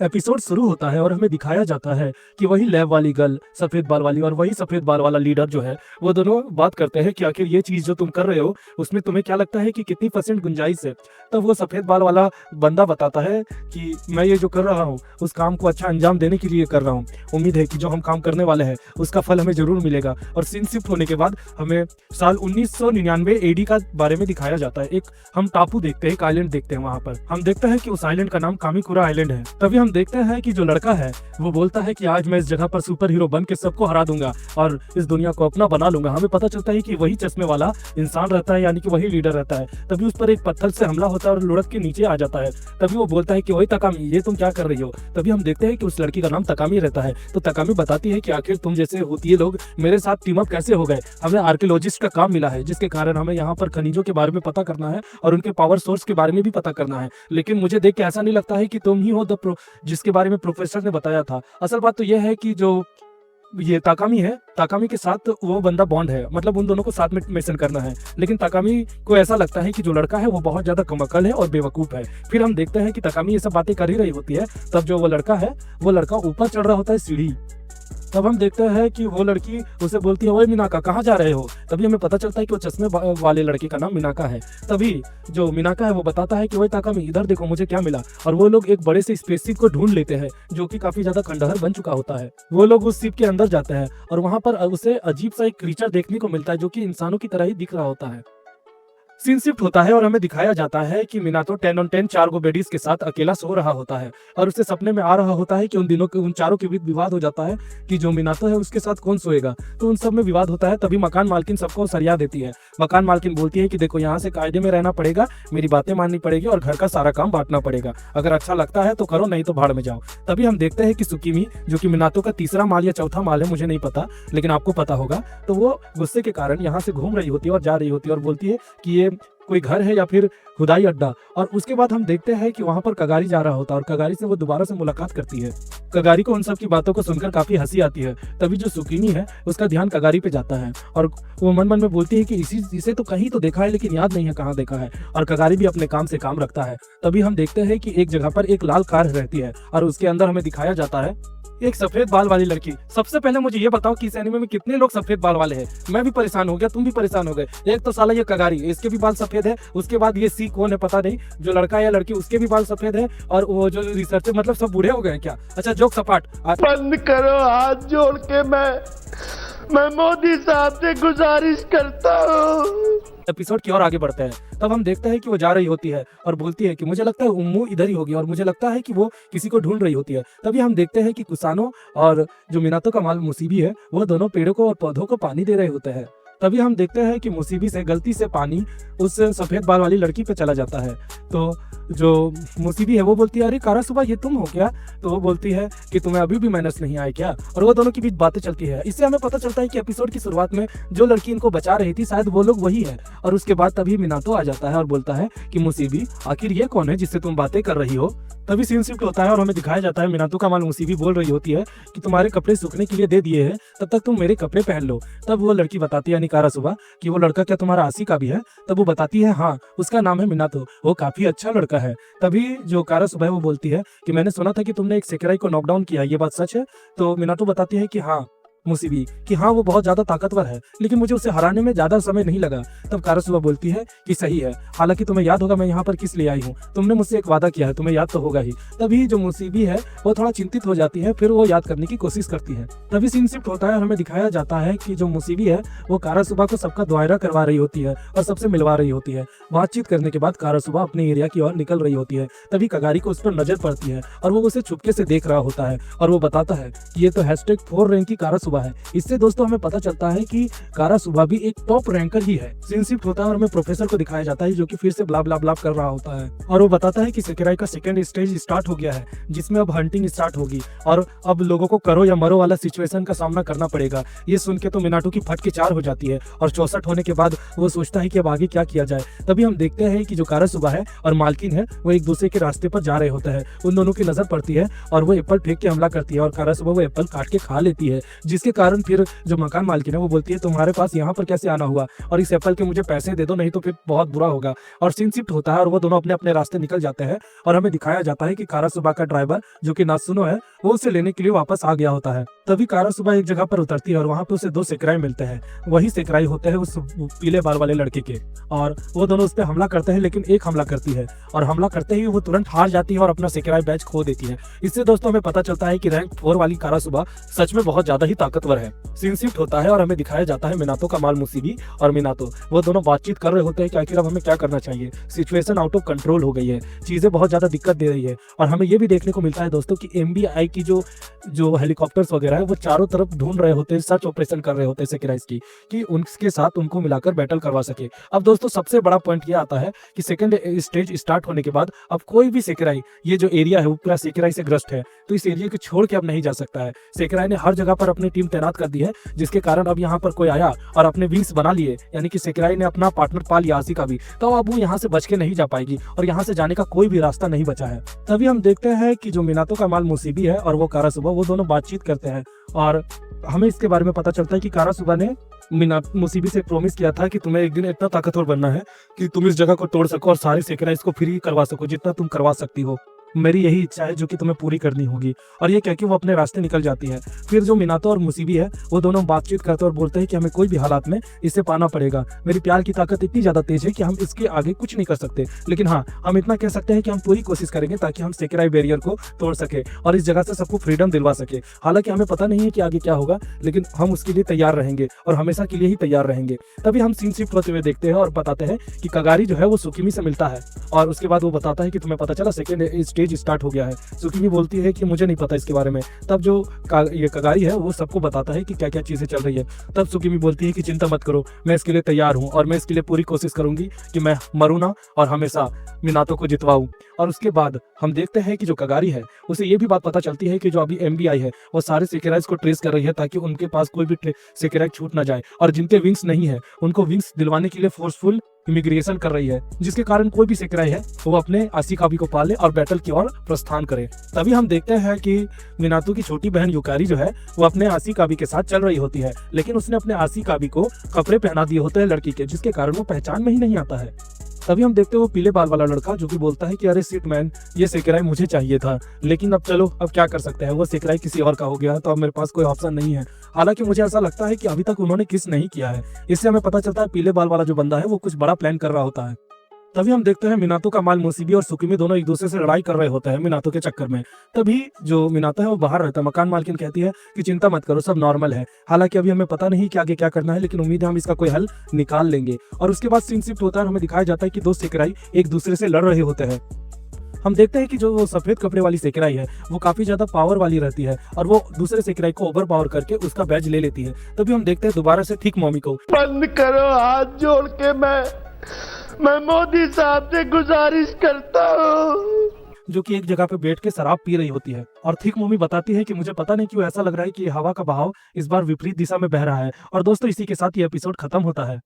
Episode शुरू होता है और हमें दिखाया जाता है कि वही लैब वाली गर्ल सफेद बाल वाली और वही सफेद बाल वाला लीडर जो है वो दोनों बात करते हैं कि आखिर ये चीज जो तुम कर रहे हो उसमें तुम्हें क्या लगता है कि कितनी % गुंजाइश है। तब वो सफेद बाल वाला बंदा बताता है कि मैं ये जो कर रहा हूँ उस काम को अच्छा अंजाम देने के लिए कर रहा हूँ। उम्मीद है कि जो हम काम करने वाले हैं उसका फल हमें जरूर मिलेगा। और सीन शिफ्ट होने के बाद हमें साल 1999 AD का बारे में दिखाया जाता है। एक हम टापू देखते हैं, एक आइलैंड देखते हैं। वहां पर हम देखते हैं कि उस आइलैंड का नाम कामिकुरा आइलैंड है। तभी हम देखते हैं कि जो लड़का है वो बोलता है कि आज मैं इस जगह पर सुपर हीरो बन के सबको हरा दूंगा और इस दुनिया को अपना बना लूंगा। हमें पता चलता है कि वही चश्मे वाला इंसान रहता है, यानी कि वही लीडर रहता है। तभी उस पर एक पत्थर से हमला होता है और लुढ़क के नीचे आ जाता है। तभी वो बोलता है कि वही तकामी, ये तुम क्या कर रही हो। तभी हम देखते हैं कि उस लड़की का नाम तकामी रहता है। तो तकामी बताती है कि आखिर तुम जैसे होती है लोग मेरे साथ टीम अप कैसे हो गए। हमें आर्कियोलॉजिस्ट का काम मिला है जिसके कारण हमें यहाँ पर खनिजों के बारे में पता करना है और उनके पावर सोर्स के बारे में भी पता करना है। लेकिन मुझे देख के ऐसा नहीं लगता है कि तुम ही हो जिसके बारे में प्रोफेसर ने बताया था। असल बात तो यह है कि जो ये ताकामी है, ताकामी के साथ वो बंदा बॉन्ड है, मतलब उन दोनों को साथ में मिशन करना है। लेकिन ताकामी को ऐसा लगता है कि जो लड़का है वो बहुत ज्यादा कमअकल है और बेवकूफ है। फिर हम देखते हैं कि ताकामी ये सब बातें कर ही रही होती है। तब जो वो लड़का है वो लड़का ऊपर चढ़ रहा होता है सीढ़ी। तब हम देखते हैं कि वो लड़की उसे बोलती है, ओए मिनाका कहाँ जा रहे हो। तभी हमें पता चलता है कि वो चश्मे वाले लड़के का नाम मिनाका है। तभी जो मिनाका है वो बताता है कि ओए ताकामी इधर देखो मुझे क्या मिला। और वो लोग एक बड़े से स्पेसशिप को ढूंढ लेते हैं जो कि काफी ज्यादा खंडहर बन चुका होता है। वो लोग उस शिप के अंदर जाते हैं और वहां पर उसे अजीब सा एक क्रीचर देखने को मिलता है जो कि इंसानों की तरह ही दिख रहा होता है। सीन शिफ्ट होता है और हमें दिखाया जाता है कि मिनातो 10 on 10 4 गो बेडीज के साथ अकेला सो रहा होता है और उसे सपने में आ रहा होता है कि उन चारों के बीच विवाद हो जाता है कि जो मिनातो है उसके साथ कौन सोएगा। तो उन सब में विवाद होता है। तभी मकान मालकिन सबको सरिया देती है। मकान मालकिन बोलती है कि देखो यहाँ से कायदे में रहना पड़ेगा, मेरी बातें माननी पड़ेगी और घर का सारा काम बांटना पड़ेगा। अगर अच्छा लगता है तो करो, नहीं तो भाड़ में जाओ। तभी हम देखते हैं कि सुकीमी जो कि मिनातो का तीसरा माल या चौथा माल है, मुझे नहीं पता लेकिन आपको पता होगा, तो वो गुस्से के कारण यहाँ से घूम रही होती है और जा रही होती है और बोलती है कि ये कोई घर है या फिर खुदाई अड्डा। और उसके बाद हम देखते हैं कि वहां पर कगारी जा रहा होता है और कगारी से वो दोबारा से मुलाकात करती है। कगारी को उन सब की बातों को सुनकर काफी हंसी आती है। तभी जो सुकीनी है उसका ध्यान कगारी पे जाता है और वो मन मन में बोलती है कि इसे तो कहीं तो देखा है लेकिन याद नहीं है कहाँ देखा है। और कगारी भी अपने काम से काम रखता है। तभी हम देखते हैं कि एक जगह पर एक लाल कार रहती है और उसके अंदर हमें दिखाया जाता है एक सफेद बाल वाली लड़की। सबसे पहले मुझे ये बताओ कि इस एनिमे में कितने लोग सफेद बाल वाले हैं। मैं भी परेशान हो गया, तुम भी परेशान हो गए। एक तो साला ये कगारी, इसके भी बाल सफेद है। उसके बाद ये सी कौन है पता नहीं, जो लड़का या लड़की उसके भी बाल सफेद है। और वो जो रिसर्चर, मतलब सब बूढ़े हो गए क्या। अच्छा जोक सपाट बंद करो, हाथ जोड़ के मैं मोदी साहब से गुजारिश करता हूँ। एपिसोड की ओर आगे बढ़ते हैं। तब हम देखते हैं कि वो जा रही होती है और बोलती है कि मुझे लगता है उम्मू इधर ही होगी और मुझे लगता है कि वो किसी को ढूंढ रही होती है। तभी हम देखते हैं कि कुसानो और जो मिनातो का माल मुसीबी है वो दोनों पेड़ों को और पौधों को पानी दे रहे होते हैं। तभी हम देखते हैं कि मुसीबी से गलती से पानी उस सफेद बाल वाली लड़की पे चला जाता है। तो जो मुसीबी है वो बोलती है, अरे कारा सुबह ये तुम हो क्या। तो वो बोलती है कि तुम्हें अभी भी मैनर्स नहीं आए क्या। और वो दोनों के बीच बातें चलती है। इससे हमें पता चलता है कि एपिसोड की शुरुआत में जो लड़की इनको बचा रही थी शायद वो लोग वही है। और उसके बाद तभी मिनातो आ जाता है और बोलता है कि मुसीबी आखिर ये कौन है जिससे तुम बातें कर रही हो। तभी सीन शिफ्ट होता है और हमें दिखाया जाता है मिनातो का माल मुसीबी बोल रही होती है कि तुम्हारे कपड़े सूखने के लिए दे दिए हैं, तब तक तुम मेरे कपड़े पहन लो। तब वो लड़की बताती है यानी कारा सुबह कि वो लड़का क्या तुम्हारा आसी का भी है। तब वो बताती है हाँ, उसका नाम है मिनातो, वो काफी अच्छा लड़का है। तभी जो कारा सुबह वो बोलती है कि मैंने सुना था कि तुमने एक सेकेराई को नॉकडाउन किया, ये बात सच है। तो मिनातो बताती है कि हाँ मुसीबी कि हाँ वो बहुत ज्यादा ताकतवर है लेकिन मुझे उसे हराने में ज्यादा समय नहीं लगा। तब कारासुबा बोलती है कि सही है, हालांकि तुम्हें याद होगा मैं यहाँ पर किस लिए आई हूँ, तुमने मुझसे एक वादा किया है, तुम्हें याद तो होगा ही। तभी जो मुसीबी है वो थोड़ा चिंतित हो जाती है, फिर वो याद करने की कोशिश करती है। तभी सीन शिफ्ट होता है और हमें दिखाया जाता है कि जो मुसीबी है वो कारासुबा को सबका दायरा करवा रही होती है और सबसे मिलवा रही होती है। बातचीत करने के बाद कारासुबा अपने एरिया की ओर निकल रही होती है। तभी कगारी को उस पर नजर पड़ती है और वो उसे छुपके से देख रहा होता है और वो बताता है कि ये तो #4 रैंक की कारासुबा है। इससे दोस्तों हमें पता चलता है कि कारा सुबह भी एक टॉप रैंकर ही है। सीन शिफ्ट होता है और हमें प्रोफेसर को दिखाया जाता है जो कि फिर से ब्ला ब्ला ब्ला कर रहा होता है और वो बताता है कि सेकेराई का सेकंड स्टेज स्टार्ट हो गया है जिसमें अब हंटिंग स्टार्ट होगी और अब लोगों को करो या मरो वाला सिचुएशन का सामना करना पड़ेगा। ये सुन के तो मिनाटो की फट के 4 हो जाती है और 64 होने के बाद वो सोचता है कि अब आगे क्या किया जाए। तभी हम देखते हैं कि जो कारा सुबह है और मालकिन है वो एक दूसरे के रास्ते पर जा रहे होते हैं। उन दोनों की नजर पड़ती है और वो एप्पल फेंक के हमला करती है और कारा सुबह वो एप्पल काट के खा लेती है जिसके जिसके कारण फिर जो मकान मालकिन है वो बोलती है तुम्हारे पास यहाँ पर कैसे आना हुआ, और इस एप्पल के मुझे पैसे दे दो, नहीं तो फिर बहुत बुरा होगा। और सीन शिफ्ट होता है और वो दोनों अपने अपने रास्ते निकल जाते हैं और हमें दिखाया जाता है कि कारासुबा का ड्राइवर जो कि नात्सुनो है वो उसे लेने के लिए वापस आ गया होता है। तभी कारासुबा एक जगह पर उतरती है और वहां पे उसे दो सेकराई मिलते हैं। वही सेकराई होते हैं उस पीले बाल वाले लड़के के, और वो दोनों उस पर हमला करते हैं, लेकिन एक हमला करती है और हमला करते ही वो तुरंत हार जाती है और अपना सेकराई बैच खो देती है। इससे दोस्तों हमें पता चलता है कि रैंक 4 वाली कारासुबा सच में बहुत ज्यादा ही ताकतवर है। सीन शिफ्ट होता है और हमें दिखाया जाता है मिनातो का माल मुसीबी और मिनातो, वो दोनों बातचीत कर रहे होते हैं कि आखिर अब हमें क्या करना चाहिए। सिचुएशन आउट ऑफ कंट्रोल हो गई है, चीजें बहुत ज्यादा दिक्कत दे रही है। और हमें ये भी देखने को मिलता है दोस्तों कि एमबीआई की जो हेलीकॉप्टर्स वगैरह है वो चारों तरफ ढूंढ रहे होते हैं, सर्च ऑपरेशन कर रहे होते हैं सेकेराइज की, कि उनके साथ उनको मिलाकर बैटल करवा सके। अब दोस्तों सबसे बड़ा पॉइंट ये आता है कि सेकंड स्टेज स्टार्ट होने के बाद अब कोई भी सेकेराई, ये जो एरिया है वो पूरा सेकेराई से ग्रस्त है, तो इस एरिया को छोड़ के अब नहीं जा सकता है। सेकेराई ने हर जगह पर अपनी टीम तैनात कर दी है, जिसके कारण अब यहाँ पर कोई आया और अपने विंग्स बना लिए, यानी कि सेकेराई ने अपना पार्टनर पा लिया आसी का भी, तो अब वो यहाँ से बच के नहीं जा पाएगी और यहाँ से जाने का कोई भी रास्ता नहीं बचा है। तभी हम देखते हैं कि जो मिनातो का माल मुसीबी है और वो कारासुबा, वो दोनों बातचीत करते हैं और हमें इसके बारे में पता चलता है कि कारासुबा ने मुसीबी से प्रॉमिस किया था कि तुम्हें एक दिन इतना ताकतवर बनना है कि तुम इस जगह को तोड़ सको और सारे सेकेराइज को फ्री करवा सको, जितना तुम करवा सकती हो। मेरी यही इच्छा है जो कि तुम्हें पूरी करनी होगी। और ये कह के वो अपने रास्ते निकल जाती है। फिर जो मिनातो और मुसीबी है वो दोनों बातचीत करते और बोलते हैं कि हमें कोई भी हालात में इसे पाना पड़ेगा। मेरी प्यार की ताकत इतनी ज्यादा तेज है कि हम इसके आगे कुछ नहीं कर सकते, लेकिन हाँ हम इतना कह सकते हैं कि हम पूरी कोशिश करेंगे ताकि हम सेकेराई बैरियर को तोड़ सके और इस जगह से सबको फ्रीडम दिलवा सके। हालांकि हमें पता नहीं है कि आगे क्या होगा, लेकिन हम उसके लिए तैयार रहेंगे और हमेशा के लिए ही तैयार रहेंगे। तभी हम सीन शिफ्ट होते हुए देखते हैं और बताते हैं कि कगारी जो है वो सुकिमी से मिलता है और उसके बाद वो बताता है कि तुम्हें पता चला सेकेंड स्टेज स्टार्ट हो गया है। सुकिमी बोलती है कि मुझे नहीं पता इसके बारे में। तब जो ये कगारी है वो सबको बताता है कि क्या क्या चीजें चल रही है। तब सुकिमी बोलती है कि चिंता मत करो, मैं इसके लिए तैयार हूँ और मैं इसके लिए पूरी कोशिश करूंगी कि मैं मरूं ना और हमेशा मिनातो को जितवाऊं। और उसके बाद हम देखते हैं कि जो कगारी है उसे ये भी बात पता चलती है कि जो अभी एमबीआई है वो सारे सेकेराइज को ट्रेस कर रही है ताकि उनके पास कोई भी सेकेराइज छूट ना जाए, और जिनके विंग्स नहीं है उनको विंग्स दिलवाने के लिए फोर्सफुल इमिग्रेशन कर रही है, जिसके कारण कोई भी सेकेराई है वो अपने आशिकाबी को पाले और बैटल की ओर प्रस्थान करे। तभी हम देखते हैं कि मिनातो की छोटी बहन युकारी जो है वो अपने आशिकाबी के साथ चल रही होती है, लेकिन उसने अपने आशिकाबी को कपड़े पहना दिए होते हैं लड़की के, जिसके कारण वो पहचान में ही नहीं आता है। तभी हम देखते हैं वो पीले बाल वाला लड़का जो कि बोलता है कि अरे सिट मैन, ये सेकेराई मुझे चाहिए था, लेकिन अब चलो अब क्या कर सकते हैं, वो सेकेराई किसी और का हो गया तो अब मेरे पास कोई ऑप्शन नहीं है। हालांकि मुझे ऐसा लगता है कि अभी तक उन्होंने किस नहीं किया है। इससे हमें पता चलता है पीले बाल वाला जो बंदा है वो कुछ बड़ा प्लान कर रहा होता है। तभी हम देखते हैं मिनातो का माल मुसीबी और सुकिमी दोनों एक दूसरे से लड़ाई कर रहे होते हैं मिनातो के चक्कर में। तभी जो मिनातो है वो बाहर रहता है। मकान मालकिन कहती है कि चिंता मत करो, सब नॉर्मल है। हालांकि अभी हमें पता नहीं कि आगे क्या करना है, लेकिन उम्मीद है हम इसका कोई हल निकाल लेंगे। और उसके बाद सीन शिफ्ट होता है और हमें दिखाया जाता है कि दो सेकेराई एक दूसरे से लड़ रहे होते हैं। हम देखते हैं कि जो सफेद कपड़े वाली सेकेराई है वो काफी ज्यादा पावर वाली रहती है और वो दूसरे सेकेराई को ओवर पावर करके उसका बैज ले लेती है। तभी हम देखते हैं दोबारा से ठीक मॉमी को। बंद करो, हाथ जोड़ के मैं मोदी साहब से गुजारिश करता हूँ। जो कि एक जगह पे बैठ के शराब पी रही होती है और ठीक मम्मी बताती है कि मुझे पता नहीं क्यों ऐसा लग रहा है कि हवा का बहाव इस बार विपरीत दिशा में बह रहा है। और दोस्तों इसी के साथ ये एपिसोड खत्म होता है।